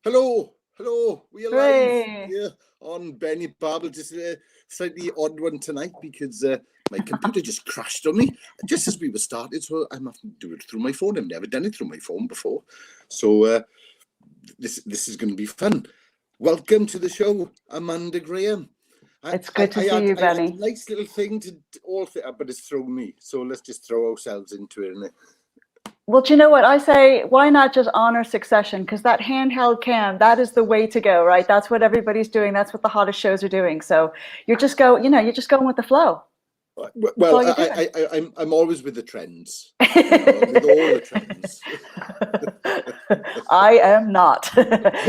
Hello, hello. We are live Hooray! here on Benney Babbles. It's a slightly odd one tonight because my computer just crashed on me just as we were started. So I'm having to do it through my phone. I've never done it through my phone before. So this is going to be fun. Welcome to the show, Amanda Graham. I, It's I, good to I see had you, I had a Benny. nice little thing to all fit up, but it's thrown me. So let's just throw ourselves into it. Well, do you know what I say? Why not just honor Succession? Because that handheld cam, that is the way to go, right? That's what everybody's doing. That's what the hottest shows are doing. So you're just going with the flow. That's Well, all you're doing. I'm always with the trends. I'm with all the trends. I am not.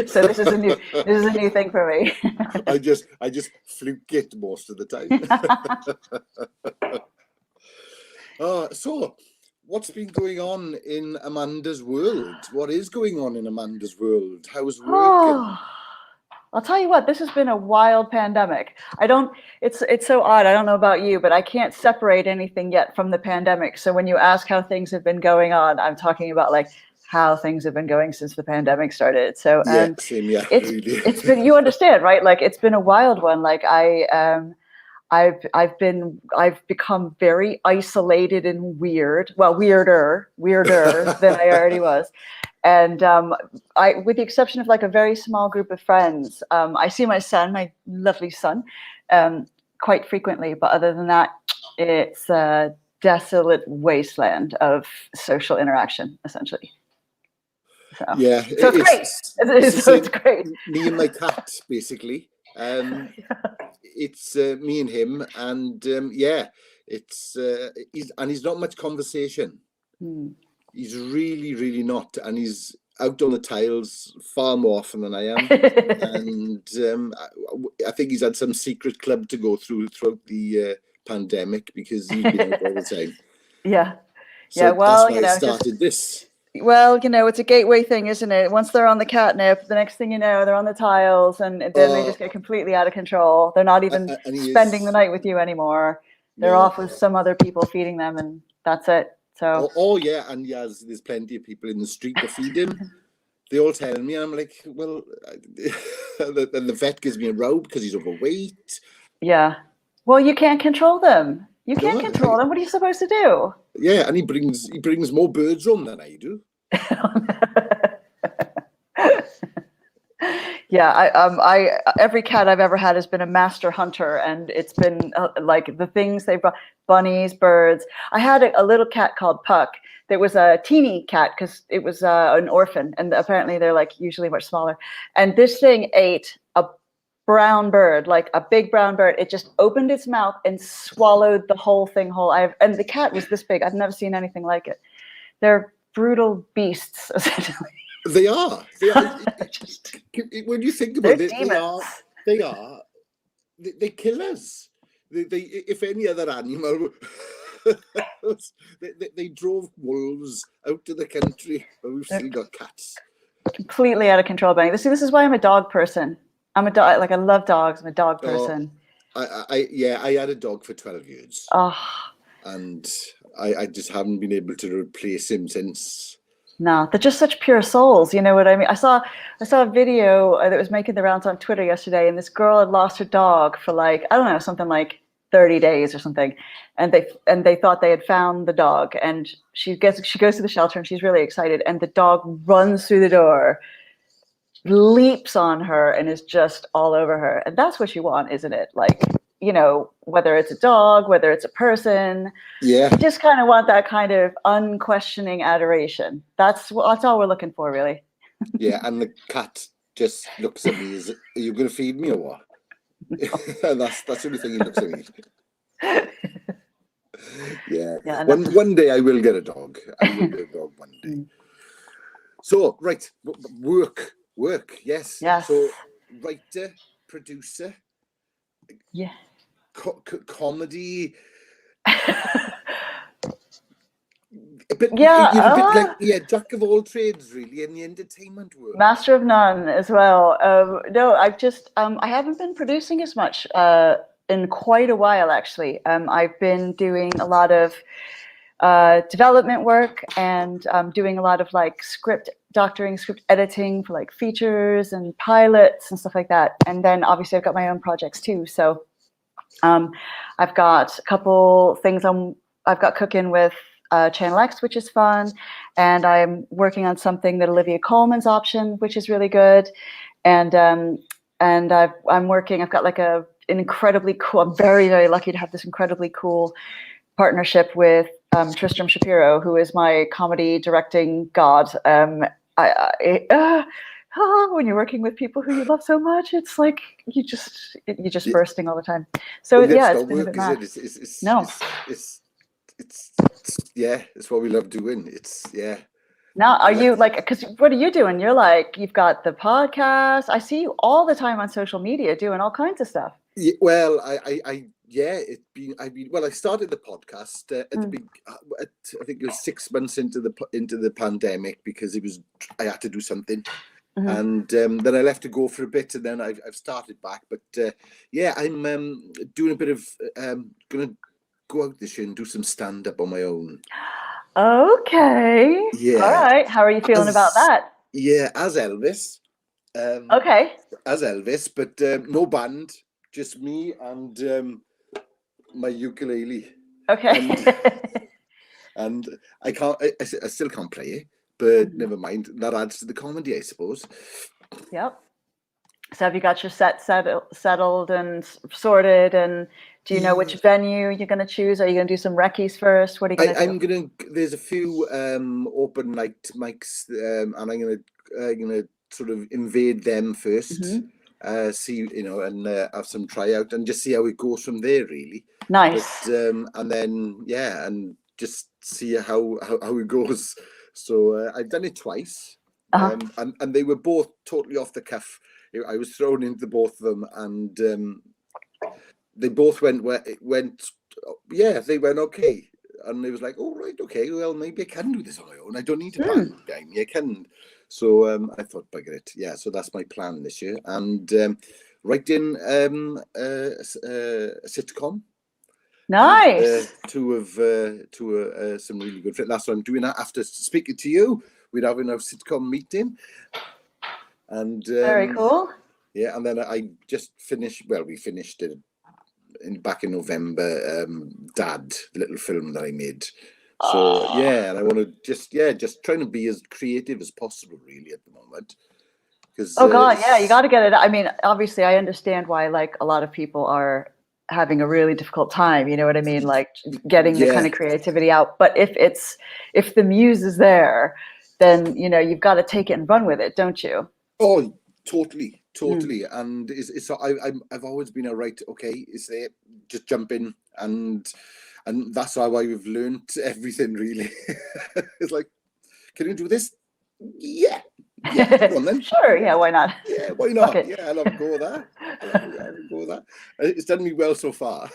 So this is a new thing for me. I just fluke it most of the time. So what's been going on in Amanda's world? What is going on in Amanda's world? How's work and Oh, I'll tell you what, this has been a wild pandemic. It's so odd. I don't know about you, but I can't separate anything yet from the pandemic. So when you ask how things have been going on, I'm talking about like how things have been going since the pandemic started. So yeah, same, yeah, really. it's been, you understand, right? Like it's been a wild one. Like I've become very isolated and weird. Well, weirder than I already was. And with the exception of like a very small group of friends, I see my son, my lovely son, quite frequently. But other than that, it's a desolate wasteland of social interaction, essentially. So, Yeah, so it's great. it's the So it's same. great. Me and my cat, basically. It's me and him, and yeah, it's he's not much conversation. Hmm. He's really, really not, and he's out on the tiles far more often than I am. And I think he's had some secret club to go throughout the pandemic because he's been out all the time. Yeah. Yeah. So that's why I started this. It's a gateway thing, isn't it? Once they're on the catnip, the next thing you know, they're on the tiles, and then they Uh, just get completely out of control. They're not even and he spending the is night with you anymore. They're no. off with some other people feeding them, and that's it. So, Oh yeah, and yes, there's plenty of people in the street to feed him. They all tell me, and I'm like, well, the vet gives me a row because he's overweight. yeah. Well, you can't control them. You can't No, control them. What are you supposed to do? yeah, and he brings more birds home than I do. Yeah, I every cat I've ever had has been a master hunter, and it's been like the things they brought: bunnies, birds. I had a little cat called Puck that was a teeny cat because it was an orphan, and apparently they're like usually much smaller. And this thing ate a brown bird, like a big brown bird. It just opened its mouth and swallowed the whole thing whole. And the cat was this big. I've never seen anything like it. They're brutal beasts, essentially. They are. They are. Just, When you think they're about it, they demons. are. They are. They kill us. If any other animal, they drove wolves out of the country, but we've They're still got cats. completely out of control, Benny. This is why I'm a dog person. I'm a dog. Like I love dogs. I'm a dog Oh, person. I had a dog for 12 years, Oh and I just haven't been able to replace him since. no, they're just such pure souls. You know what I mean? I saw a video that was making the rounds on Twitter yesterday, and this girl had lost her dog for like I don't know something like 30 days or something, and they thought they had found the dog, and she goes to the shelter and she's really excited, and the dog runs through the door, leaps on her, and is just all over her, and that's what you want, isn't it? Like whether it's a dog, whether it's a person, Yeah, you just kind of want that kind of unquestioning adoration. That's all we're looking for, really. yeah, and the cat just looks at me as, "Are you going to feed me or what?" And that's the only thing he looks at me. Yeah, Yeah, enough to. one day I will get a dog. I will get a dog one day. So right, work, yes. Yes. So writer, producer, Yeah. comedy. But Yeah. you're a bit like jack of all trades really in the entertainment world. Master of none as well. No, I haven't been producing as much in quite a while actually. I've been doing a lot of development work, and doing a lot of like script doctoring, script editing for like features and pilots and stuff like that. And then obviously I've got my own projects too. So I've got a couple things I've got cooking with Channel X, which is fun. And I'm working on something that Olivia Colman's optioned, which is really good. And I've got like an incredibly cool, I'm very, very lucky to have this incredibly cool partnership with Tristram Shapiro, who is my comedy directing god. When you're working with people who you love so much, it's like you're just bursting all the time. So Well, yeah, it's it's been a work, bit mad. It's what we love doing. Now, are you like, because what are you doing? You're like, you've got the podcast. I see you all the time on social media doing all kinds of stuff. Yeah, well, I started the podcast at the big. I think it was 6 months into the pandemic, because I had to do something, and then I left to go for a bit, and then I've started back. But I'm doing a bit of gonna go out this year and do some stand up on my own. Okay. Yeah. All right. How are you feeling about that? Yeah, as Elvis. Okay. As Elvis, but no band, just me and my ukulele. Okay. And I still can't play it, but never mind. That adds to the comedy, I suppose. Yep. So have you got your set settled and sorted? And do you know which venue you're going to choose? Are you going to do some recce's first? What are you going to do? There's a few open night mics, and I'm gonna sort of invade them first. See, and have some tryout and just see how it goes from there, really. Nice. But, and then and just see how it goes. So I've done it twice, and they were both totally off the cuff. I was thrown into both of them, and they both went okay. And it was like, oh, right, okay, well, maybe I can do this on my own. I don't need to band behind me. I can. So I thought, bugger it. Yeah, so that's my plan this year. And writing a sitcom. Nice. Two some really good friends. That's what I'm doing. After speaking to you, we're having a sitcom meeting. And very cool. Yeah, and then I just finished. Well, we finished it back in November. Dad, the little film that I made. So and I want to just trying to be as creative as possible, really, at the moment. Because you got to get it. I mean, obviously, I understand why like a lot of people are having a really difficult time. You know what I mean? Like getting the kind of creativity out. But if the muse is there, then you've got to take it and run with it, don't you? Oh, totally. And I've always been is there, just jump in, and that's how I've learned everything, really. It's like, can you do this? Yeah, come on then. Sure, yeah, why not? Yeah, why not? Yeah, I'll have a go with that. It's done me well so far.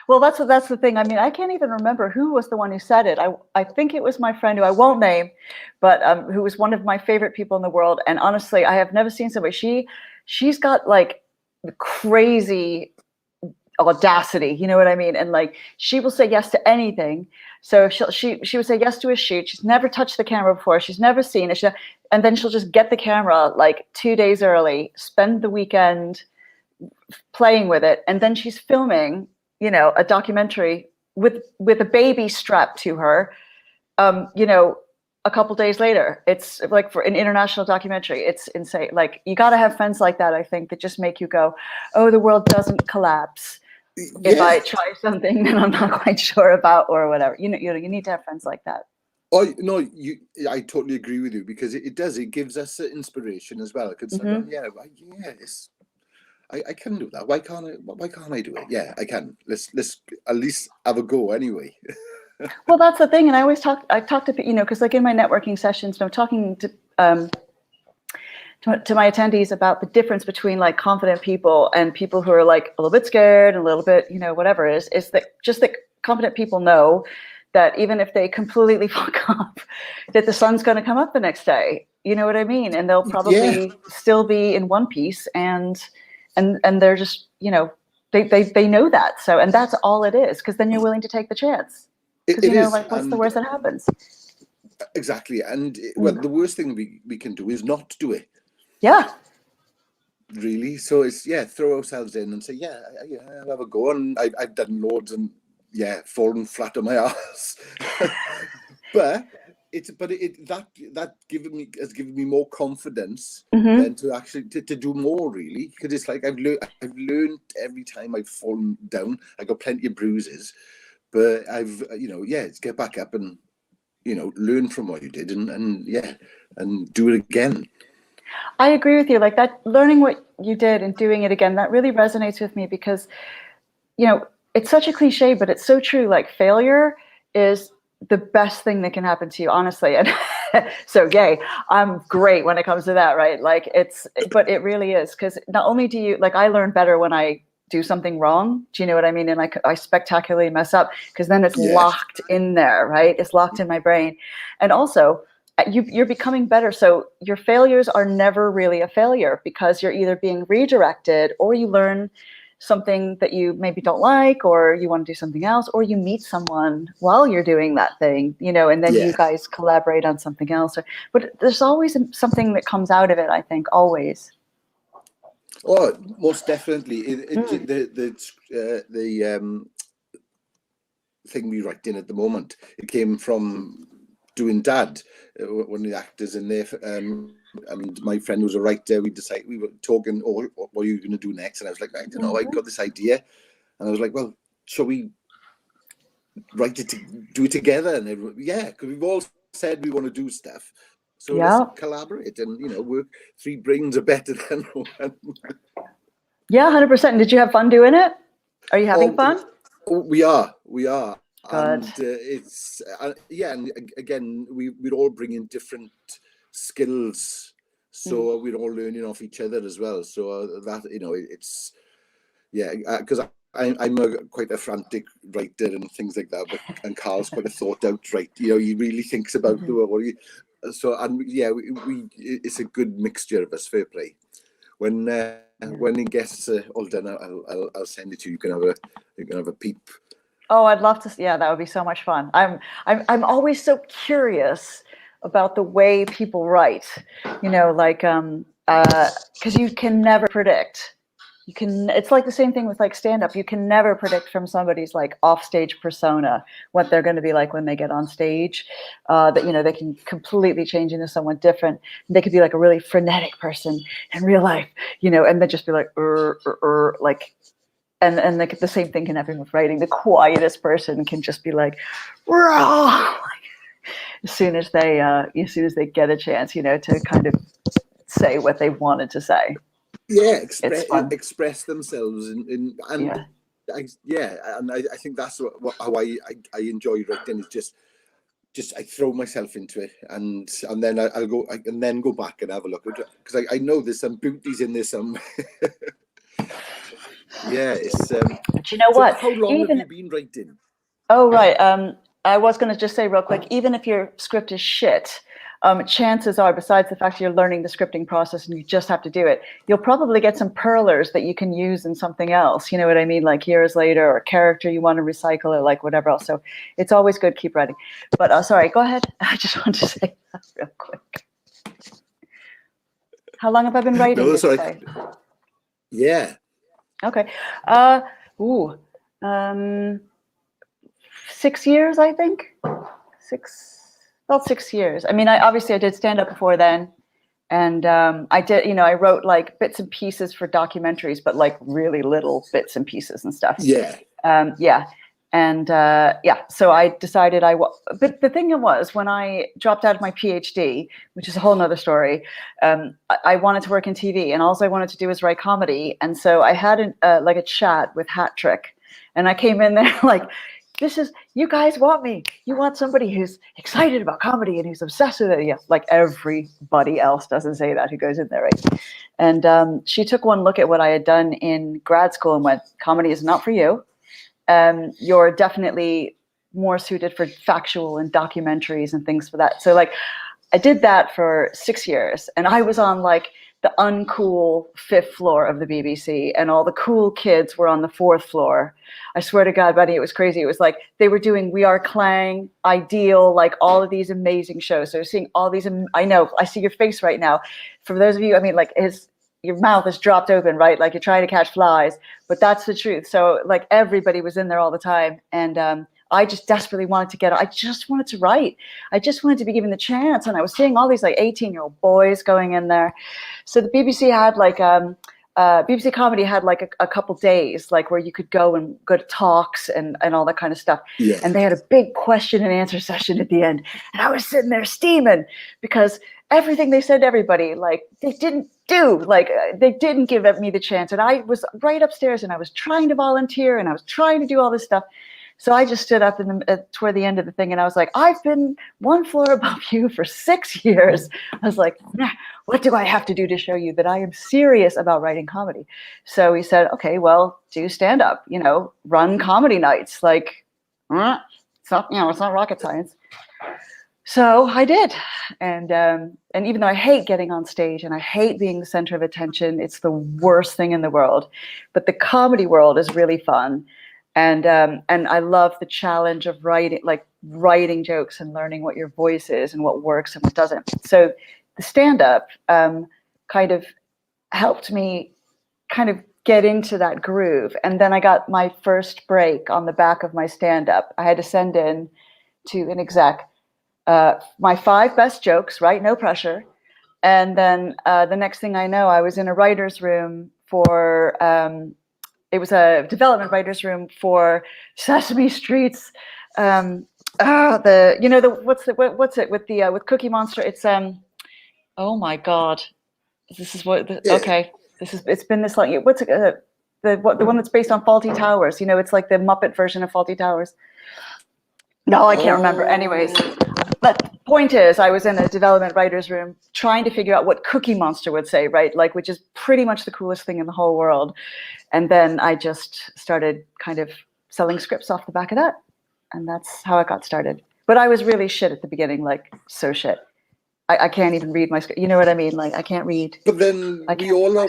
Well, that's the thing. I mean, I can't even remember who was the one who said it. I think it was my friend who I won't name, but who was one of my favorite people in the world. And honestly, I have never seen somebody. She's got like crazy audacity, you know what I mean? And like she will say yes to anything. So she would say yes to a shoot. She's never touched the camera before. She's never seen it. And then she'll just get the camera like 2 days early, spend the weekend playing with it, and then she's filming, a documentary with a baby strapped to her, a couple days later. It's like for an international documentary. It's insane. Like you got to have friends like that, I think, that just make you go, oh, the world doesn't collapse if I try something that I'm not quite sure about or whatever. You need to have friends like that. Oh no, I totally agree with you, because it gives us inspiration as well. Because I can do that. Why can't I do it? Yeah, I can. Let's at least have a go anyway. Well, that's the thing. And I talk to because like in my networking sessions, I'm talking to my attendees about the difference between like confident people and people who are like a little bit scared and a little bit, whatever it is that confident people know that even if they completely fuck up, that the sun's going to come up the next day. You know what I mean? And they'll probably still be in one piece, and they're just, they know that. So, and that's all it is, because then you're willing to take the chance. Because, It is, like, what's the worst that happens? exactly. And well, the worst thing we can do is not do it. Yeah. Really. So it's, throw ourselves in and say, I'll have a go. And I've done loads and fallen flat on my ass. but that has given me more confidence than to actually to do more, really, because it's like I've learned every time I've fallen down. I got plenty of bruises, but I've it's get back up and learn from what you did and do it again. I agree with you. Like that, learning what you did and doing it again, that really resonates with me because, it's such a cliche, but it's so true. Like failure is the best thing that can happen to you, honestly. And so yay, I'm great when it comes to that, right? Like but it really is, because not only do you, like, I learn better when I do something wrong. Do you know what I mean? And I spectacularly mess up, because then it's locked in there, right? It's locked in my brain. And also, you're becoming better. So your failures are never really a failure, because you're either being redirected, or you learn something that you maybe don't like, or you want to do something else, or you meet someone while you're doing that thing, and then you guys collaborate on something else. But there's always something that comes out of it, I think, always. Oh, most definitely. The thing we write in at the moment, it came from doing Dad, one of the actors in there, and my friend was a writer. We were talking, what are you going to do next? And I was like, I don't know, I got this idea, and I was like, well, shall we write it, do it together? And because we've all said we want to do stuff, so let's collaborate and work. Three brains are better than one. Yeah, 100%. Did you have fun doing it? Are you having fun? We are. Good. And it's and again, we're all bringing different skills, so we're all learning off each other as well. So that it's because I'm quite a frantic writer and things like that, and Carl's quite a thought out writer. He really thinks about what he. So we it's a good mixture of us. Fair play. When it gets all done, I'll send it to you. You can have a peep. Oh, I'd love to. Yeah, that would be so much fun. I'm always so curious about the way people write. Because you can never predict. It's like the same thing with like stand-up. You can never predict from somebody's like off-stage persona what they're going to be like when they get on stage. That they can completely change into someone different. They could be like a really frenetic person in real life, and then just be like like. And the same thing can happen with writing. The quietest person can just be like, raw, as soon as they get a chance, to kind of say what they wanted to say. Yeah, express themselves and I think that's how I enjoy writing. Is just I throw myself into it, and then I'll go back and have a look, because I know there's some beauties in this. It's. But you know what? How long have you been writing? Oh, right. I was going to just say real quick, even if your script is shit, chances are, besides the fact you're learning the scripting process and you just have to do it, you'll probably get some perlers that you can use in something else. You know what I mean? Like years later, or a character you want to recycle, or like whatever else. So it's always good. Keep writing. But sorry, go ahead. I just want to say that real quick. How long have I been writing? No, sorry. Yeah. Okay. 6 years, I think. About 6 years. I mean, I did stand up before then, and I wrote like bits and pieces for documentaries, but like really little bits and pieces and stuff. Yeah. So I decided but the thing was, when I dropped out of my PhD, which is a whole nother story, I wanted to work in TV, and all I wanted to do was write comedy. And so I had a chat with Hat Trick, and I came in there like, you guys want me. You want somebody who's excited about comedy and who's obsessed with it. Yeah, like everybody else doesn't say that who goes in there, right? And she took one look at what I had done in grad school and went, comedy is not for you. You're definitely more suited for factual and documentaries and things for that. So like I did that for 6 years, and I was on like the uncool 5th floor of the BBC, and all the cool kids were on the 4th floor. I swear to God, Benney, it was crazy. It was like they were doing We Are Clang, Ideal, like all of these amazing shows. So seeing all these, I know, I see your face right now. For those of you, I mean, like your mouth is dropped open, right? Like you're trying to catch flies, but that's the truth. So like everybody was in there all the time. And I just desperately wanted to I just wanted to write. I just wanted to be given the chance. And I was seeing all these like 18-year-old boys going in there. So the BBC had like, BBC Comedy had like a couple days, like where you could go to talks and all that kind of stuff. Yeah. And they had a big question and answer session at the end. And I was sitting there steaming because everything they said to everybody, like they didn't do, like they didn't give me the chance. And I was right upstairs and I was trying to volunteer and I was trying to do all this stuff. So I just stood up toward the end of the thing and I was like, I've been 1 floor above you for 6 years. I was like, nah, what do I have to do to show you that I am serious about writing comedy? So he said, okay, well, do stand up, run comedy nights. Like, it's not rocket science. So I did. And even though I hate getting on stage and I hate being the center of attention, it's the worst thing in the world. But the comedy world is really fun. And I love the challenge of writing jokes and learning what your voice is and what works and what doesn't. So the stand-up kind of helped me kind of get into that groove. And then I got my first break on the back of my stand-up. I had to send in to an exec my 5 best jokes, right? No pressure. And then the next thing I know, I was in a writer's room for... it was a development writers room for Sesame Street's what's it with Cookie Monster? It's oh my God, this is okay. It's been this long. What's it, the one that's based on Faulty Towers? It's like the Muppet version of Faulty Towers. No, I can't remember. Anyways, but point is, I was in a development writers room trying to figure out what Cookie Monster would say, right? Like, which is pretty much the coolest thing in the whole world. And then I just started kind of selling scripts off the back of that. And that's how I got started. But I was really shit at the beginning, like so shit. I can't even read my script. You know what I mean? Like I can't read. But then we all know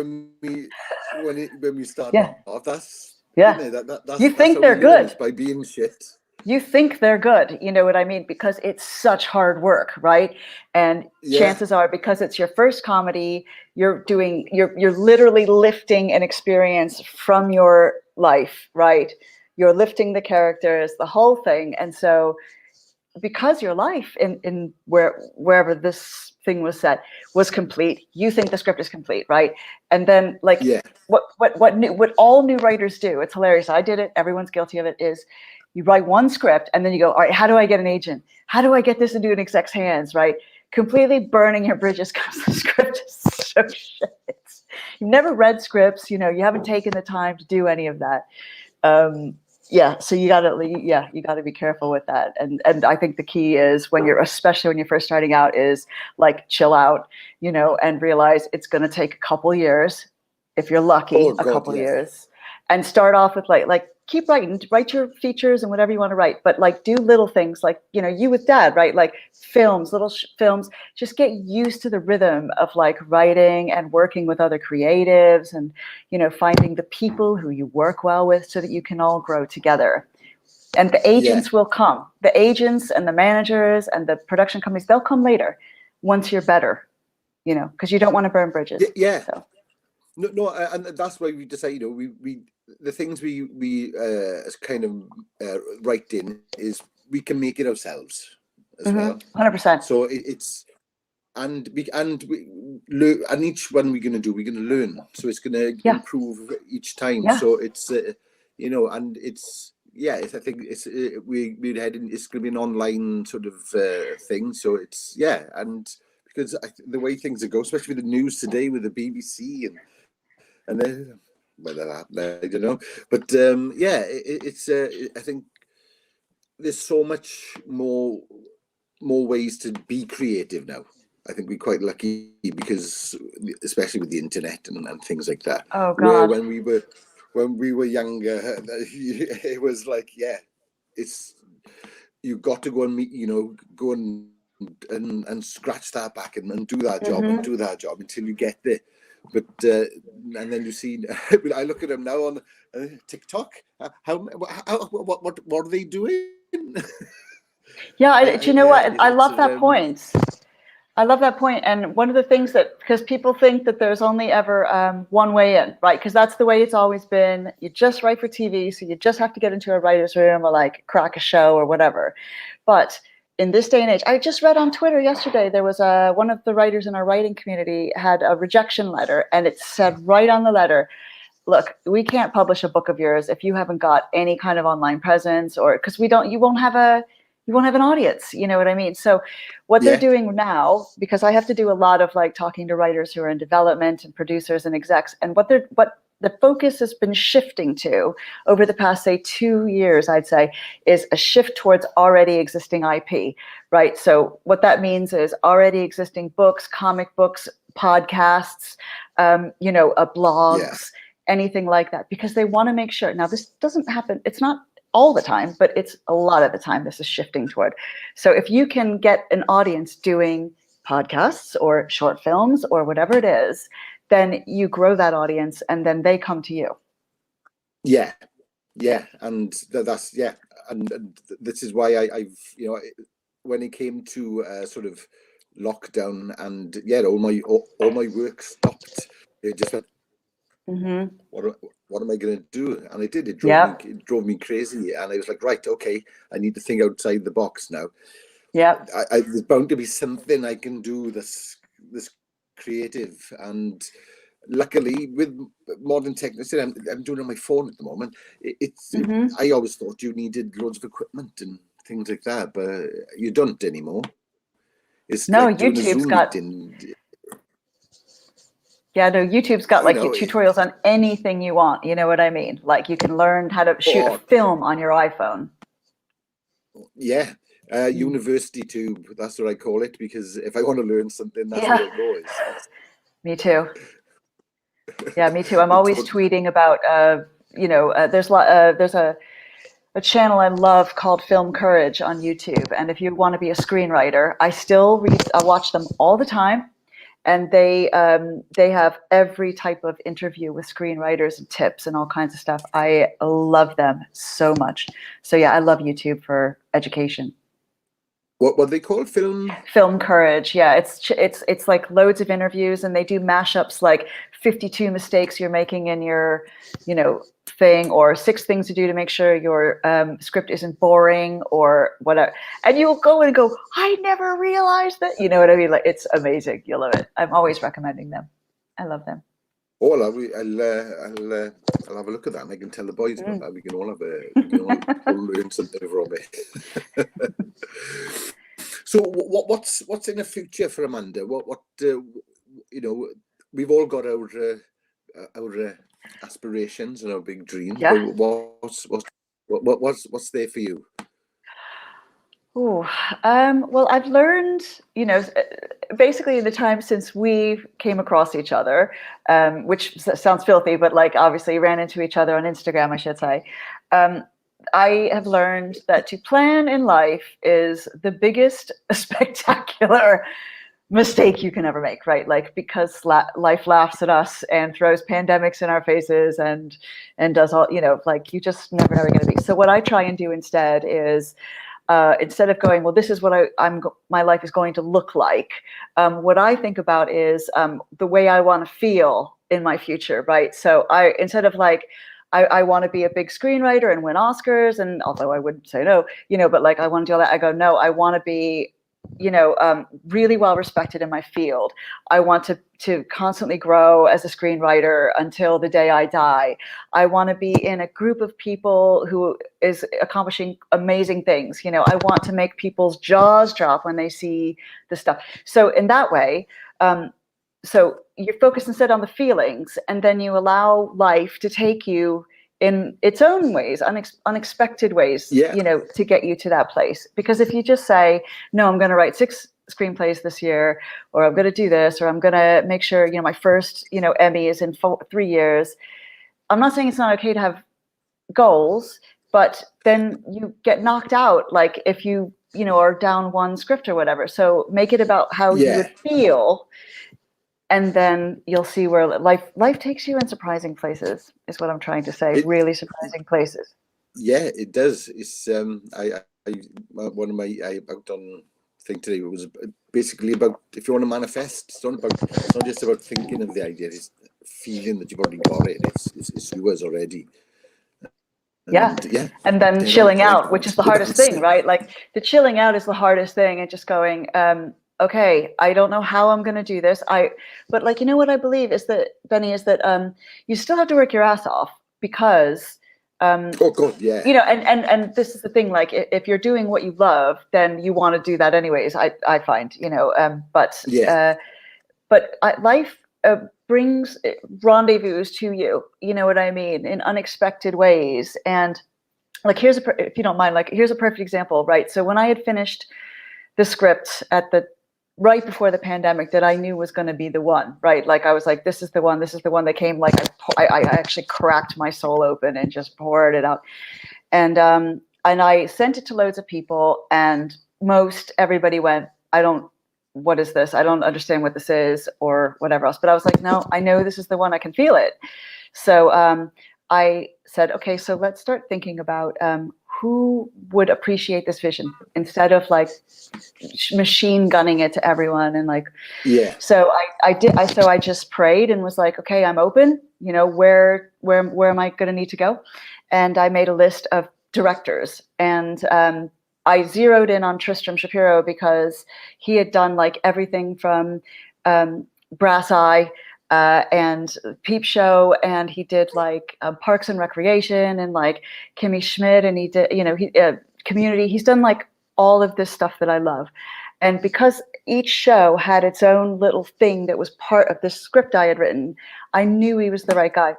when we start off, that's that's you think that's they're good by being shit. You think they're good, you know what I mean? Because it's such hard work, right? And chances are, because it's your first comedy, you're literally lifting an experience from your life, right? You're lifting the characters, the whole thing. And so because your life in wherever this thing was set was complete, you think the script is complete, right? And then what all new writers do, it's hilarious. I did it, everyone's guilty of it, is you write one script and then you go, all right, how do I get an agent? How do I get this into an exec's hands, right? Completely burning your bridges because the script is so shit. You've never read scripts, you haven't taken the time to do any of that. So you gotta be careful with that. And I think the key is especially when you're first starting out, is like chill out, and realize it's gonna take a couple years, if you're lucky, a couple years, and start off with like keep writing, write your features and whatever you want to write, but like do little things like, you with Dad, right? Like films, little films, just get used to the rhythm of like writing and working with other creatives and, finding the people who you work well with so that you can all grow together. And the agents will come. The agents and the managers and the production companies, they'll come later once you're better, because you don't want to burn bridges. Yeah. So. No, and that's why we decided, we the things we kind of write in is we can make it ourselves as well. 100%. So it's and each one we're going to learn. So it's going to improve each time. Yeah. So it's and it's I think it's we're heading. It's going to be an online sort of thing. So it's and because the way things are going, especially with the news today with the BBC and then whether that I don't know, but it's I think there's so much more ways to be creative now. I think we're quite lucky because, especially with the internet and things like that. Oh God! Where when we were younger, it was like it's you got to go and meet, go and and scratch that back and do that job Mm-hmm. and do that job until you get there. But and then you see, I look at them now on TikTok. What are they doing? Yeah, do you know what? I It's love that point. I love that point. And one of the things that, because people think that there's only ever one way in, right? Because that's the way it's always been. You just write for TV, so you just have to get into a writer's room or like crack a show or whatever. But in this day and age, I just read on Twitter yesterday, there was one of the writers in our writing community had a rejection letter, and it said right on the letter, look, we can't publish a book of yours if you haven't got any kind of online presence, or because you won't have an audience, you know what I mean? So what they're doing now, because I have to do a lot of like talking to writers who are in development and producers and execs, and what the focus has been shifting to over the past, say, 2 years, I'd say, is a shift towards already existing IP, right? So what that means is already existing books, comic books, podcasts, blogs, anything like that, because they want to make sure. Now, this doesn't happen. It's not all the time, but it's a lot of the time this is shifting toward. So if you can get an audience doing podcasts or short films or whatever it is, then you grow that audience and then they come to you. Yeah. And that's, and this is why I've, when it came to sort of lockdown and all my work stopped, it just went, Mm-hmm. what am I going to do? And it did. It drove me crazy. And I was like, right, okay, I need to think outside the box now. Yeah. There's bound to be something I can do this creative. And luckily, with modern technology, I'm doing it on my phone at the moment. I always thought you needed loads of equipment and things like that, but you don't anymore. It's no, like doing YouTube's a Zoom got. meeting. Yeah, no, YouTube's got like tutorials on anything you want. You know what I mean? Like you can learn how to shoot a film on your iPhone. Yeah. University tube, that's what I call it, because if I want to learn something, that's where I go. Me too. Yeah, me too. I'm always tweeting about, there's a channel I love called Film Courage on YouTube. And if you want to be a screenwriter, I watch them all the time. And they have every type of interview with screenwriters and tips and all kinds of stuff. I love them so much. So yeah, I love YouTube for education. What they call Film Courage. Yeah, it's like loads of interviews, and they do mashups like 52 mistakes you're making in your, thing, or 6 things to do to make sure your script isn't boring or whatever. And you'll go and go, I never realized that. You know what I mean? Like, it's amazing. You'll love it. I'm always recommending them. I love them. Oh, I'll have a look at that, and I can tell the boys about that. We can all learn something from it. So, what's in the future for Amanda? What we've all got our aspirations and our big dreams. Yeah. But what's there for you? Oh, well, I've learned, basically in the time since we came across each other, which sounds filthy, but like obviously ran into each other on Instagram, I should say. I have learned that to plan in life is the biggest spectacular mistake you can ever make, right? Like, because life laughs at us and throws pandemics in our faces and does all, like, you just never know where you're going to be. So what I try and do instead is, instead of going, well, this is what my life is going to look like, what I think about is the way I want to feel in my future, right? So instead of like, I want to be a big screenwriter and win Oscars, and although I wouldn't say no, but like I want to do all that, I go, no, I want to be, really well respected in my field. I want to constantly grow as a screenwriter until the day I die. I want to be in a group of people who is accomplishing amazing things. I want to make people's jaws drop when they see the stuff. So in that way, so you're focused instead on the feelings, and then you allow life to take you in its own ways, unexpected ways, to get you to that place. Because if you just say, no, I'm going to write 6 screenplays this year, or I'm going to do this, or I'm going to make sure, my first, Emmy is in 3 years. I'm not saying it's not okay to have goals, but then you get knocked out. Like if you you know, or down one script or whatever. So make it about how you Yeah. would feel, and then you'll see where life takes you in surprising places, is what I'm trying to say. Really surprising places. Yeah, it does. It's I one of my I out on thing today was basically about, if you want to manifest, it's not just about thinking of the idea, it's feeling that you've already got it. It's yours already. Yeah. And yeah, And then dead on chilling point. out, which is the hardest thing, right? Like the chilling out is the hardest thing, and just going, okay, I don't know how I'm going to do this. But like, you know what I believe is that, Benny, is that you still have to work your ass off, because Oh God, yeah. you know, and this is the thing, like if you're doing what you love, then you want to do that anyways. I find, you know, life brings rendezvous to you, you know what I mean, in unexpected ways. And like, if you don't mind, like, here's a perfect example, right? So when I had finished the script right before the pandemic that I knew was going to be the one, right? Like I was like, this is the one that came, like I actually cracked my soul open and just poured it out. And I sent it to loads of people, and most everybody went, what is this? I don't understand what this is, or whatever else. But I was like, no, I know this is the one. I can feel it. So I said, okay, so let's start thinking about who would appreciate this vision, instead of like machine gunning it to everyone. And like, Yeah. So I just prayed and was like, okay, I'm open. You know, where am I going to need to go? And I made a list of directors, and I zeroed in on Tristram Shapiro, because he had done like everything from Brass Eye and Peep Show, and he did like Parks and Recreation, and like Kimmy Schmidt, and he did, you know, Community. He's done like all of this stuff that I love. And because each show had its own little thing that was part of the script I had written, I knew he was the right guy.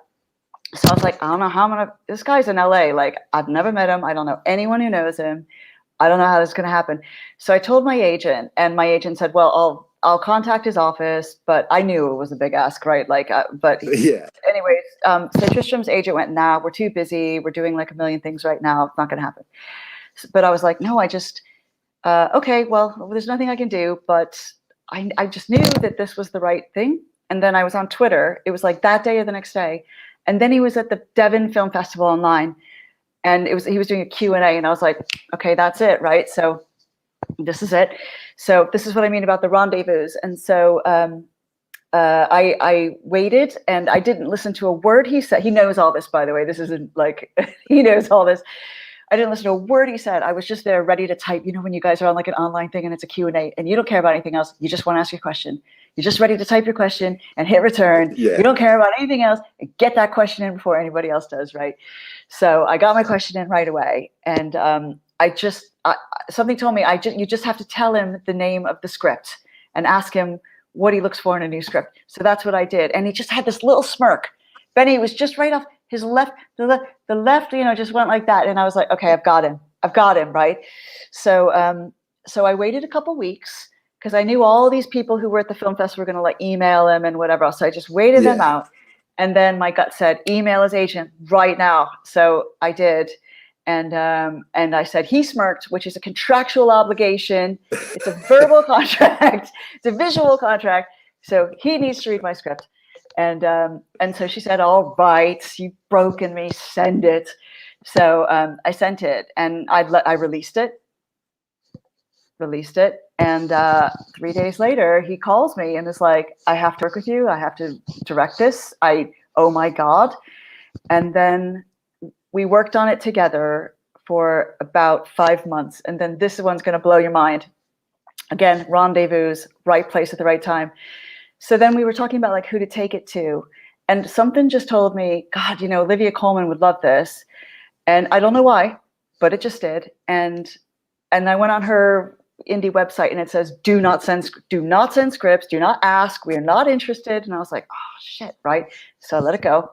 So I was like, I don't know how I'm gonna. This guy's in LA. Like, I've never met him. I don't know anyone who knows him. I don't know how this is gonna happen. So I told my agent, and my agent said, well, I'll contact his office. But I knew it was a big ask, right? Like, but Yeah. anyways, so Tristram's agent went, nah, we're too busy. We're doing like a million things right now. It's not gonna happen. But I was like, no, okay, well, there's nothing I can do. But I just knew that this was the right thing. And then I was on Twitter. It was like that day or the next day. And then he was at the Devon Film Festival online, and he was doing a Q&A, and I was like, okay, that's it, right? So this is it. So this is what I mean about the rendezvous. And so I waited, and I didn't listen to a word he said. He knows all this, by the way. This isn't like, he knows all this. I didn't listen to a word he said. I was just there ready to type. You know, when you guys are on like an online thing and it's a Q&A and you don't care about anything else, you just want to ask your question. You're just ready to type your question and hit return. Yeah. You don't care about anything else, and get that question in before anybody else does, right? So I got my question in right away. And something told me, you just have to tell him the name of the script and ask him what he looks for in a new script. So that's what I did. And he just had this little smirk. Benny was just right off his left, the left, you know, just went like that. And I was like, okay, I've got him, right? So so I waited a couple weeks, because I knew all these people who were at the film festival were going to like email him and whatever else. So I just waited them out. And then my gut said, email his agent right now. So I did. And I said, he smirked, which is a contractual obligation. It's a verbal contract. It's a visual contract. So he needs to read my script. And so she said, all right, you've broken me, send it. So I sent it, and I released it. And 3 days later, he calls me and is like, I have to work with you. I have to direct this. Oh my God. And then we worked on it together for about 5 months. And then this one's going to blow your mind. Again, rendezvous, right place at the right time. So then we were talking about like who to take it to. And something just told me, God, you know, Olivia Colman would love this. And I don't know why, but it just did. And I went on her indie website, and it says, do not send scripts, do not ask, we are not interested. And I was like, oh shit, right? So I let it go.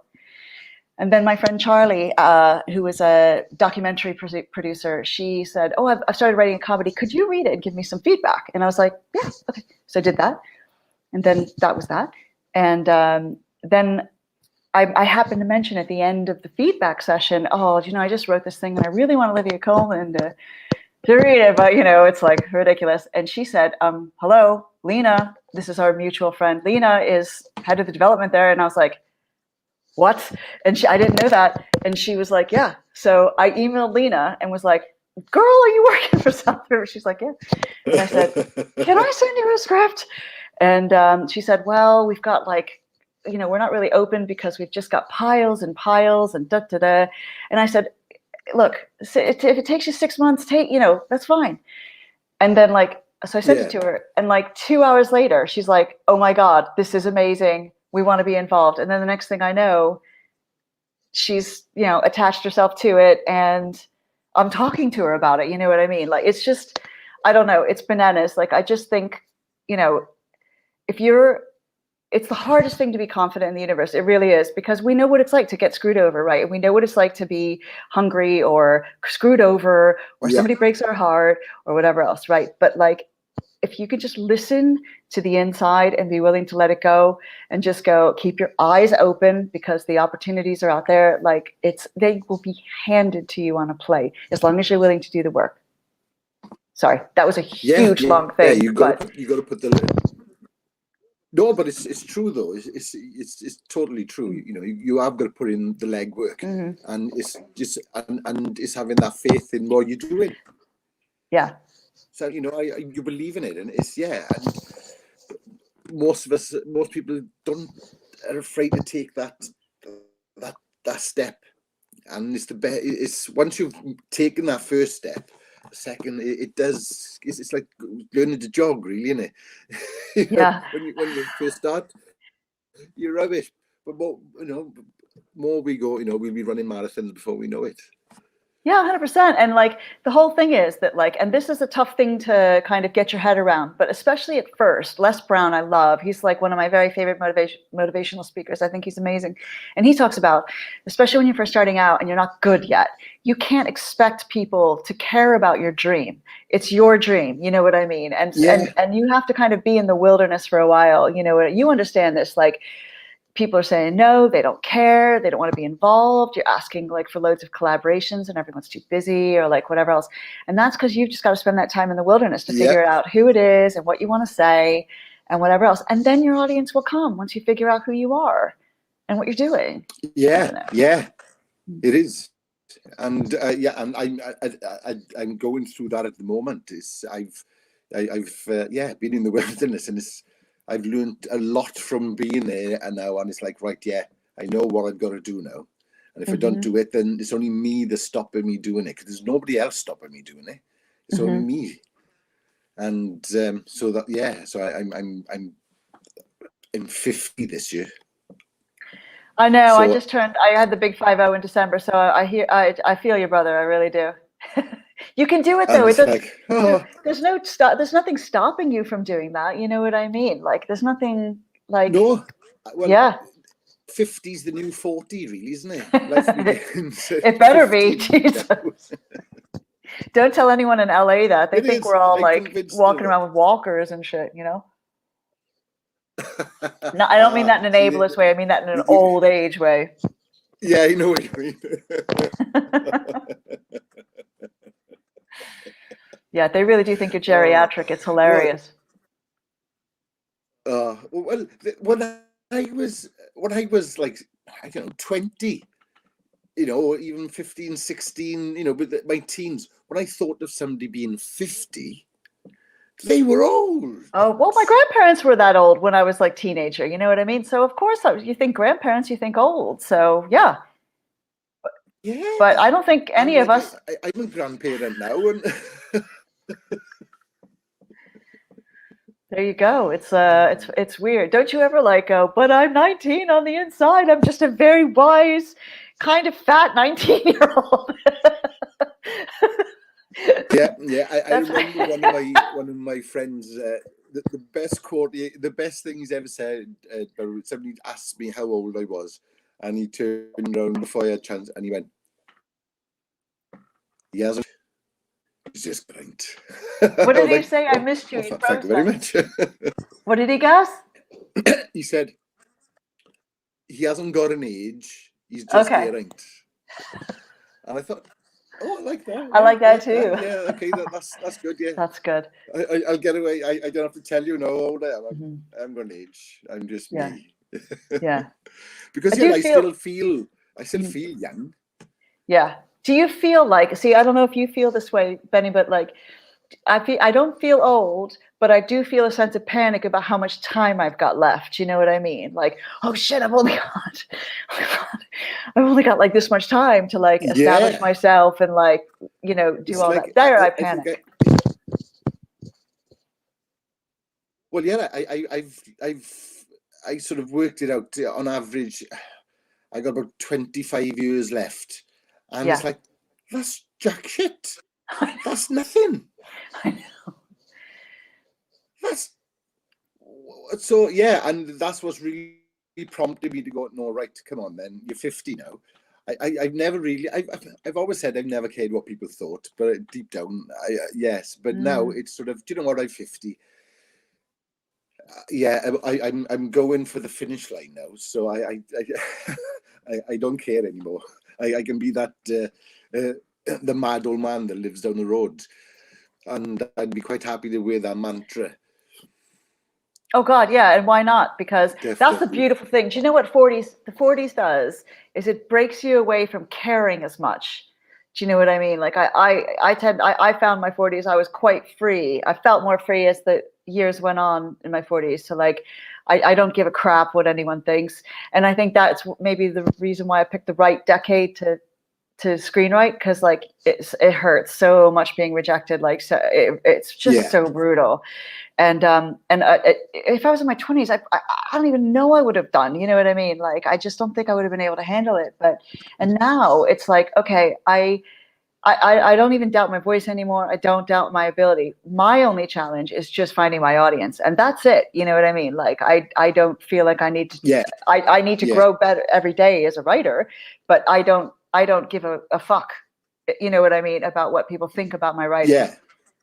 And then my friend Charlie, who was a documentary producer, she said, oh, I've started writing a comedy. Could you read it and give me some feedback? And I was like, yeah, okay. So I did that. And then that was that. And then I happened to mention at the end of the feedback session, oh, you know, I just wrote this thing and I really want Olivia Colman to to read it, but it's like ridiculous. And she said, hello, Lena, this is our mutual friend. Lena is head of the development there. And I was like, what? And I didn't know that. And she was like, yeah. So I emailed Lena and was like, girl, are you working for something? She's like, yeah. And I said, can I send you a script? And she said, well, we've got like, we're not really open because we've just got piles and piles and da-da-da. And I said, look, if it takes you 6 months, that's fine. And then so I sent it to her, and 2 hours later, she's like, oh my God, this is amazing. We want to be involved. And then the next thing I know, she's, attached herself to it, and I'm talking to her about it. You know what I mean? It's just, I don't know. It's bananas. I just think, it's the hardest thing to be confident in the universe. It really is, because we know what it's like to get screwed over, right? And we know what it's like to be hungry or screwed over, or somebody breaks our heart or whatever else, right? But if you could just listen to the inside and be willing to let it go and just go, keep your eyes open, because the opportunities are out there. They will be handed to you on a plate as long as you're willing to do the work. Sorry, that was a huge long thing. Yeah, you got to put the. No, but it's true though. It's totally true. You have got to put in the legwork, and it's just and it's having that faith in what you're doing. Yeah. So you believe in it, and it's and most people are afraid to take that step, and it's the best. It's once you've taken that first step. Second, it's like learning to jog, really, isn't it? Yeah. When you first start, you're rubbish. But more we go, we'll be running marathons before we know it. Yeah, 100%. And the whole thing is that and this is a tough thing to kind of get your head around, but especially at first. Les Brown, I love. He's one of my very favorite motivational speakers. I think he's amazing. And he talks about, especially when you're first starting out and you're not good yet, you can't expect people to care about your dream. It's your dream. You know what I mean? And you have to kind of be in the wilderness for a while. You understand this, people are saying no, they don't care, they don't want to be involved. You're asking for loads of collaborations and everyone's too busy or whatever else. And that's because you've just got to spend that time in the wilderness to figure out who it is and what you want to say and whatever else. And then your audience will come once you figure out who you are and what you're doing. Yeah, it is. And and I'm going through that at the moment. I've been in the wilderness, and I've learned a lot from being there, and it's right, I know what I've got to do now. And if I don't do it, then it's only me that's stopping me doing it, because there's nobody else stopping me doing it. It's only me. And so I'm 50 this year. I know. So, I had the big 50 in December, so I feel you, brother. I really do. You can do it though. There's nothing stopping you from doing that. You know what I mean? There's nothing No. Well, 50's the new 40, really, isn't it? It better be. Jesus. Don't tell anyone in LA that. They think we're all walking around with walkers and shit, No, I don't mean that in an ableist way. I mean that in an old age way. Yeah, I know what you mean. Yeah, they really do think you're geriatric. It's hilarious. Well, when I was I don't know, 20, even 15, 16, with my teens, when I thought of somebody being 50, they were old. Oh, well, my grandparents were that old when I was teenager. You know what I mean? So of course, you think grandparents, you think old. So yeah. Yeah. But I don't think any of us. I'm a grandparent now, and there you go. It's weird. Don't you ever go, but I'm 19 on the inside. I'm just a very wise, kind of fat 19-year-old. Yeah. I remember one of my friends. The best quote, the best thing he's ever said. Somebody asked me how old I was, and he turned around before I had a chance, and he went, "He hasn't. He's just blind." What did he say? I missed you. Thank you very much. What did he guess? He said, "He hasn't got an age. He's just errant." And I thought, Oh, I like that. I Yeah, like I that too. Yeah, okay, that's good. Yeah, That's good. I'll get away. I don't have to tell you no how old I am. Hmm. I'm going to age. I'm just Yeah, me. yeah. I Because yeah, do feel. I still Mhm. feel young. Yeah. Do you feel like? See, I don't know if you feel this way, Benny, but like I don't feel old, but I do feel a sense of panic about how much time I've got left. You know what I mean? Like, oh shit, I've only got like this much time to like establish Yeah, myself and like, do it's all like that. There, I I think panic. well, yeah, I sort of worked it out. On average, I got about 25 years left, and it's Yeah. like that's jack shit. I know. That's nothing. I know. That's so yeah, and that's what's really prompted me to go. No, right, come on, then you're 50 now. I've never really, I've always said I've never cared what people thought, but deep down, yes. But now Mm. it's sort of, do you know what? I'm 50. Yeah, I'm going for the finish line now, so I don't care anymore. I can be that the mad old man that lives down the road, and I'd be quite happy to wear that mantra. Oh God, yeah, and why not? Because that's the Definitely. beautiful thing. Do you know what the 40s does is it breaks you away from caring as much. Do you know what I mean? Like I found my 40s, I was quite free. I felt more free as the years went on in my 40s. So like I don't give a crap what anyone thinks. And I think that's maybe the reason why I picked the right decade to screenwrite, because like it hurts so much being rejected. Like so it's just Yeah. so brutal. And if I was in my 20s, I don't even know I would have done. You know what I mean? Like I just don't think I would have been able to handle it. And now it's like, okay, I don't even doubt my voice anymore. I don't doubt my ability. My only challenge is just finding my audience, and that's it. You know what I mean? Like I don't feel like I need to. Yeah. I need to Yeah. grow better every day as a writer, but I don't give a fuck. You know what I mean about what people think about my writing. Yeah.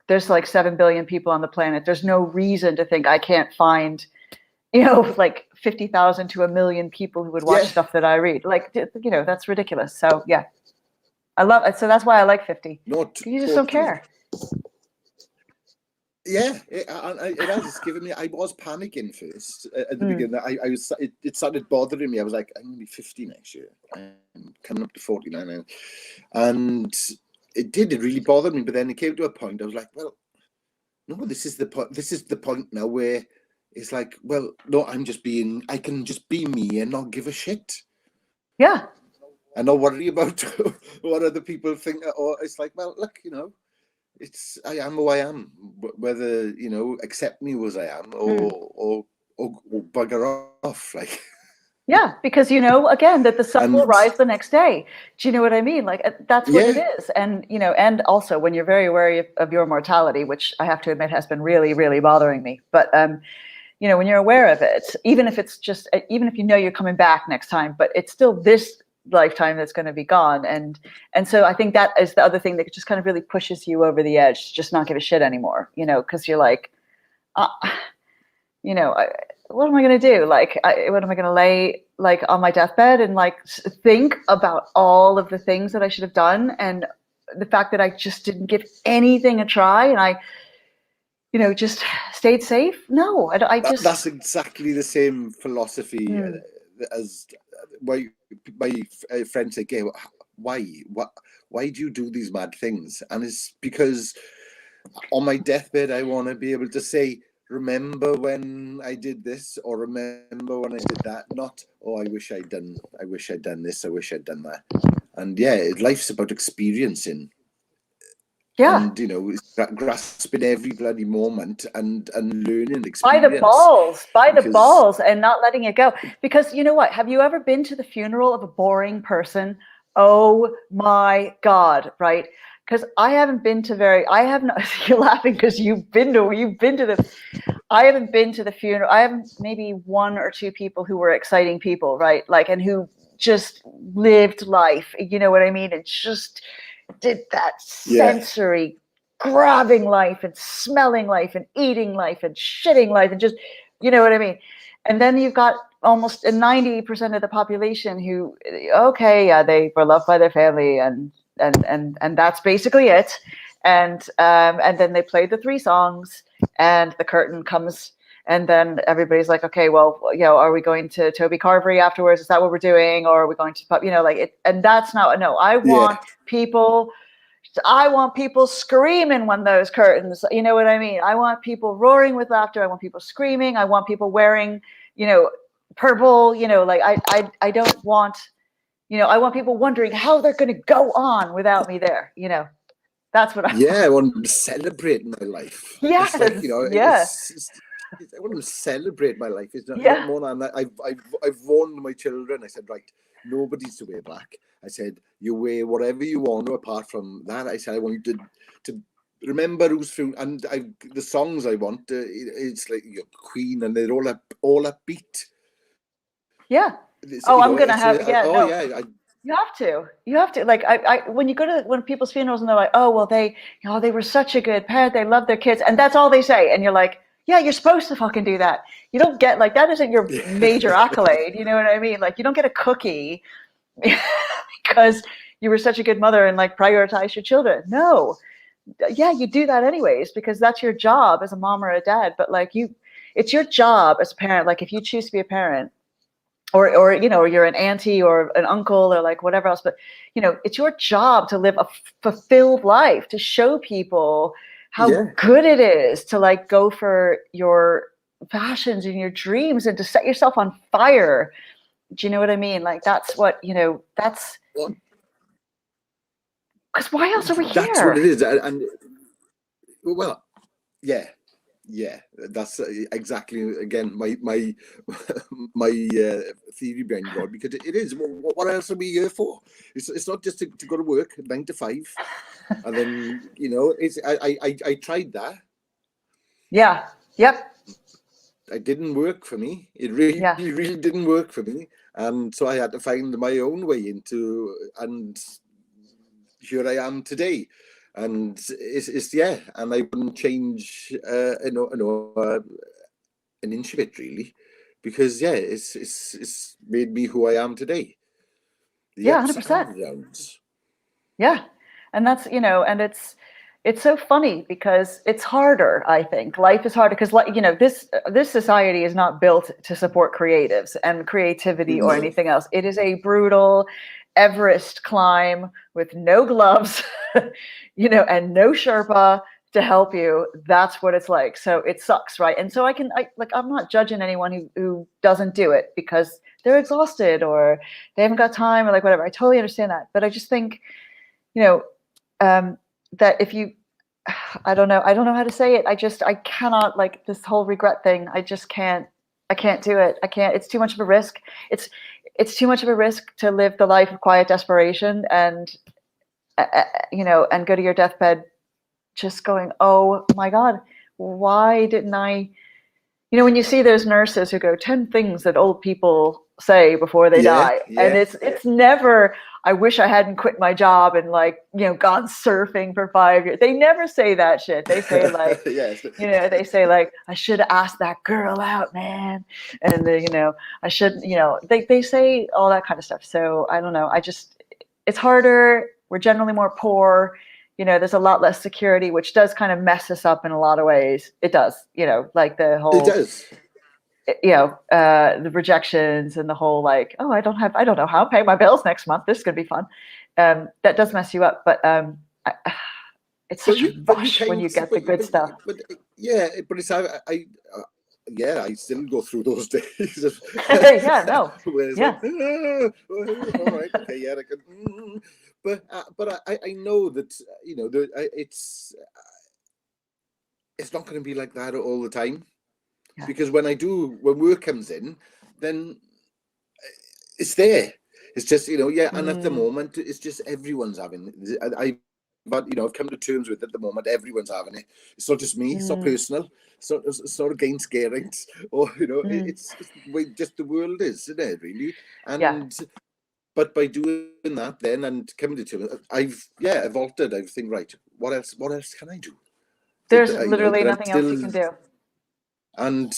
There's like 7 billion people on the planet. There's no reason to think I can't find, like 50,000 to 1 million people who would watch Yeah. stuff that I read. Like, that's ridiculous. So yeah, I love it. So that's why I like 50. No, You just don't totally. care. Yeah, it has. It's given me. I was panicking first at the Mm. beginning. I was. It started bothering me. I was like, I'm gonna be 50 next year. I'm coming up to 49 now, and it did. It really bothered me. But then it came to a point. I was like, well, no, this is the point. This is the point now where it's like, well, no, I can just be me and not give a shit. Yeah. And not worry about what other people think. Or it's like, well, look, I am who I am. Whether accept me as I am, or bugger off. Like, Yeah, because again, that the sun will and rise the next day. Do you know what I mean? Like that's what it yeah, is. And and also when you're very wary of your mortality, which I have to admit has been really, really bothering me. But when you're aware of it, even if it's just, even if you're coming back next time, but it's still this lifetime that's going to be gone. And so I think that is the other thing that just kind of really pushes you over the edge to just not give a shit anymore, because you're like, uh, what am I going to do? Like, what am I going to lay like on my deathbed and like think about all of the things that I should have done, and the fact that I just didn't give anything a try, and I just stayed safe? No, I just. that's exactly the same philosophy Mm. as my friends say, "Okay, why do you do these mad things?" And it's because on my deathbed, I want to be able to say, remember when I did this, or remember when I did that. Not, oh, I wish I'd done this, I wish I'd done that. And yeah, life's about experiencing, Yeah. and grasping every bloody moment and learning By the experience. balls, and not letting it go. Because you know what? Have you ever been to the funeral of a boring person? Oh my God, right? Because I haven't been to I have not. You're laughing because you've been to the. I haven't been to the funeral. I have maybe 1 or 2 people who were exciting people, right? Like, and who just lived life. You know what I mean? And just did that sensory grabbing life and smelling life and eating life and shitting life and just, you know what I mean? And then you've got almost 90% of the population who, okay, yeah, they were loved by their family and and that's basically it. And then they played the 3 songs, and the curtain comes, and then everybody's like, okay, well, are we going to Toby Carvery afterwards? Is that what we're doing, or are we going to like it? And that's not, no. I want people screaming when those curtains, you know what I mean? I want people roaring with laughter. I want people screaming. I want people wearing, purple. Like I don't want, I want people wondering how they're going to go on without me there. That's what I want. I want to celebrate my life. Yes, it's like, yeah. I want to celebrate my life. It's not more than that. I've warned my children. I said, right, nobody's to wear black. I said, you wear whatever you want to, apart from that. I said, I want you to remember who's through, and the songs I want, it's like your Queen, and they're all upbeat. Yeah. I'm gonna have You have to. Like when you go to people's funerals and they're like, oh well, they were such a good parent, they love their kids, and that's all they say, and you're like, yeah, you're supposed to fucking do that. You don't get, like, that isn't your major accolade. You know what I mean? Like, you don't get a cookie because you were such a good mother and like prioritize your children. No. Yeah, you do that anyways, because that's your job as a mom or a dad. But like it's your job as a parent. Like if you choose to be a parent, or you're an auntie or an uncle or like whatever else, but it's your job to live a fulfilled life, to show people how good it is to like go for your passions and your dreams and to set yourself on fire. Do you know what I mean? Like that's what, that's because why else are we here? That's what it is. And well, yeah, that's exactly, again, my theory behind God, because it is. What else are we here for? It's not just to go to work 9 to 5, and then it's. I tried that. Yeah. Yep. It didn't work for me. It really didn't work for me, and so I had to find my own way into. And here I am today. And it's and I wouldn't change an inch of it, really, because it's made me who I am today. 100%. Yeah, and that's and it's so funny because it's harder. I think life is harder because this society is not built to support creatives and creativity or anything else. It is a brutal Everest climb with no gloves, and no Sherpa to help you. That's what it's like. So it sucks, right? And so I'm not judging anyone who doesn't do it because they're exhausted or they haven't got time or like whatever. I totally understand that. But I just think, that if you, I don't know how to say it. I cannot, like, this whole regret thing. I can't do it. I can't. It's too much of a risk. It's too much of a risk to live the life of quiet desperation and, and go to your deathbed just going, oh my God, why didn't I, when you see those nurses who go 10 things that old people say before they die. And it's never, I wish I hadn't quit my job and gone surfing for 5 years. They never say that shit. They say like, they say like, I should have asked that girl out, man. And I shouldn't, they say all that kind of stuff. So I don't know. It's harder. We're generally more poor. There's a lot less security, which does kind of mess us up in a lot of ways. It does, like the whole, it does. The rejections and the whole like, oh, I don't know how I'm paying my bills next month. This is going to be fun. That does mess you up, but it's such a rush when you get the good stuff. But it's I still go through those days. Yeah, no. Like, all right, okay, I can. But I know that it's not going to be like that all the time, because when work comes in, then it's there. It's just and at the moment it's just everyone's having. I've come to terms with it at the moment. Everyone's having it. It's not just me. It's not personal. It's not against Geraint, or it's the way just the world is, isn't it? Really, and. But by doing that then and coming to terms, I've altered. I think, right, what else can I do? There's literally nothing else you can do. And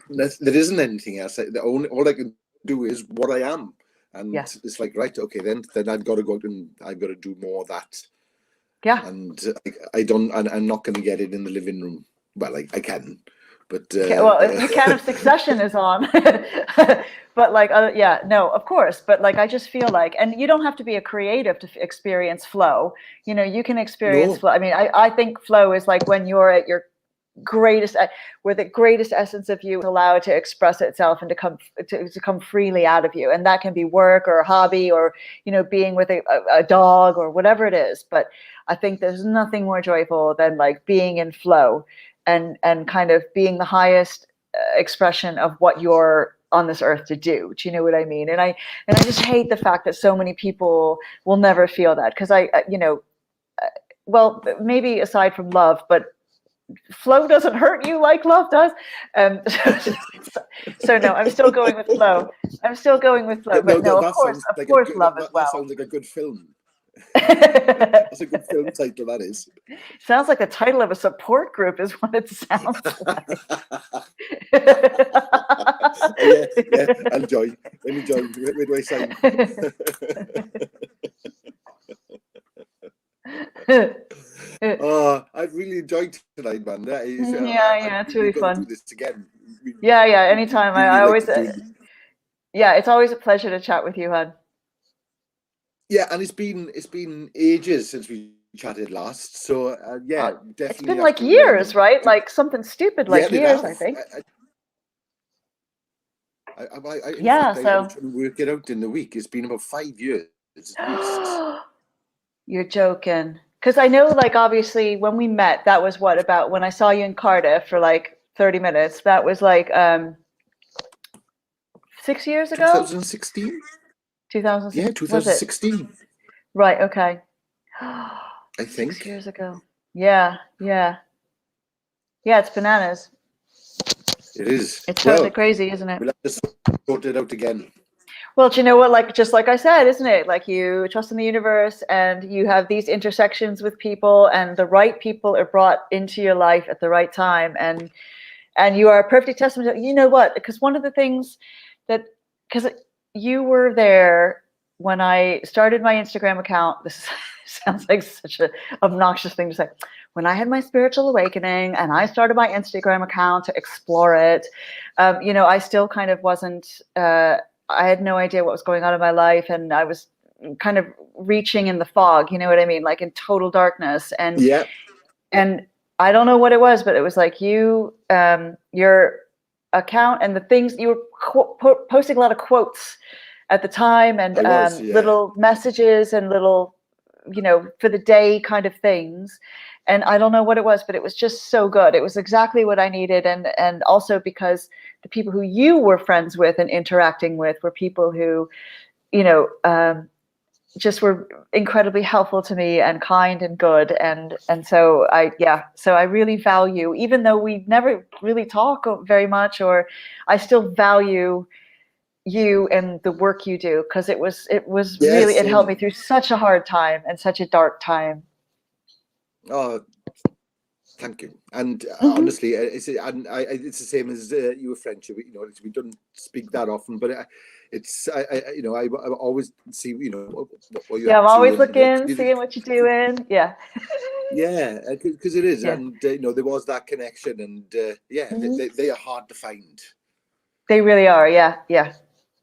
there isn't anything else. All I can do is what I am. And Yeah. it's like, right, okay, then I've got to go out and I've got to do more of that. Yeah. And I'm not going to get it in the living room. Well, I can, but Okay, well, the can of Succession is on, but like, yeah, no, of course, but like, I just feel like, and you don't have to be a creative to experience flow. You know, you can experience No. flow. I mean, I think flow is like when you're at your greatest, where the greatest essence of you is allowed to express itself and to come freely out of you, and that can be work or a hobby or, you know, being with a dog or whatever it is. But I think there's nothing more joyful than like being in flow and kind of being the highest expression of what you're on this earth to do. Do you know what I mean? And I just hate the fact that so many people will never feel that, because you know, well, maybe aside from love, but flow doesn't hurt you like love does. So no, I'm still going with flow. I'm still going with flow, but no, of course, love as well. That sounds like a good film. That's a good film title, that is. Sounds like the title of a support group is what it sounds like. Yeah, I'll join. Let me join. Where do I sign? I've really enjoyed tonight, man. Yeah, it's really fun. Do this again. Yeah, anytime. Really I always, like yeah, it's always a pleasure to chat with you, hon. Yeah, and it's been ages since we chatted last. So yeah, definitely. It's been like years, right? Like something stupid like years, I think. Yeah, so I'm trying to work it out in the week. It's been about 5 years at least. You're joking. Because I know, like, obviously when we met, that was what, about when I saw you in Cardiff for like 30 minutes. That was like 6 years ago? 2016? 2016. Yeah, 2016. Right, okay. I think. 6 years ago. Yeah. Yeah, it's bananas. It is. It's totally crazy, isn't it? We'll have to sort it out again. Well, do you know what? Like, just like I said, isn't it? Like, you trust in the universe and you have these intersections with people, and the right people are brought into your life at the right time. And you are a perfect testament to, you know what? Because one of the things because you were there when I started my Instagram account. This sounds like such an obnoxious thing to say. When I had my spiritual awakening and I started my Instagram account to explore it, you know, I still kind of wasn't, I had no idea what was going on in my life. And I was kind of reaching in the fog, you know what I mean? Like in total darkness. And, yeah. And I don't know what it was, but it was like you, your account and the things you were posting a lot of quotes at the time, and little messages and little, you know, for the day kind of things. And I don't know what it was, but it was just so good. It was exactly what I needed. And also because the people who you were friends with and interacting with were people who, you know, just were incredibly helpful to me and kind and good. And so I really value, even though we never really talk very much, or I still value you and the work you do, because it was really, it helped me through such a hard time and such a dark time. Oh, thank you. And honestly, it's the same as your friendship. You know, we don't speak that often, but you know, I always see, you know, what you're I'm always looking, seeing what you're doing. Yeah, because it is, and you know, there was that connection, and they are hard to find. They really are. Yeah.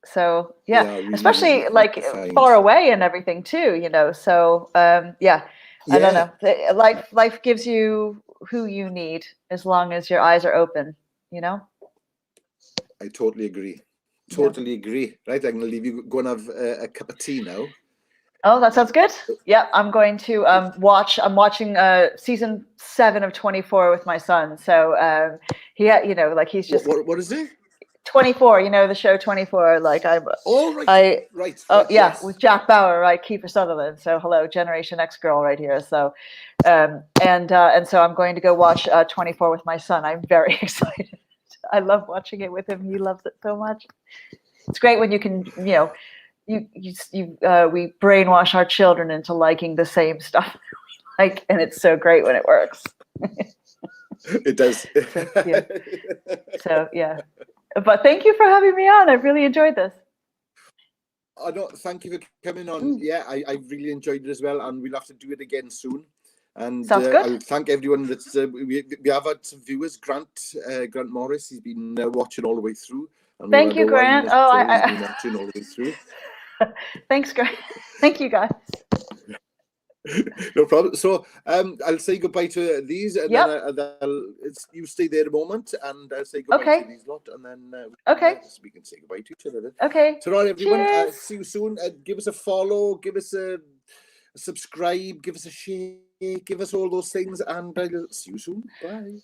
So really, especially really like far away and everything too, you know. So I don't know. Life gives you who you need as long as your eyes are open, you know. I totally agree. Totally agree. Right, I'm gonna leave you. Go and have a cup of tea now. Oh, that sounds good. Yeah, I'm going to watch. I'm watching season 7 of 24 with my son. So you know, like he's just. What is it? 24, you know, the show 24, like right. With Jack Bauer, right, Kiefer Sutherland. So hello, Generation X girl right here. So and so I'm going to go watch 24 with my son. I'm very excited. I love watching it with him. He loves it so much. It's great when you can, you know, we brainwash our children into liking the same stuff, like, and it's so great when it works. It does. So yeah. But thank you for having me on. I really enjoyed this. no, thank you for coming on. Yeah, I really enjoyed it as well, and we'll have to do it again soon. And Sounds good. I'll thank everyone that's we have had some viewers. Grant Morris, he's been watching all the way through. And Thank you, Grant. He's been watching all the way through. Thanks, Grant. Thank you, guys. No problem. So I'll say goodbye to these, and then you stay there a moment, and I'll say goodbye to these lot, and then we can say goodbye to each other. Then. Okay. So, all right, everyone. Cheers. See you soon. Give us a follow. Give us a subscribe. Give us a share. Give us all those things, and I'll see you soon. Bye.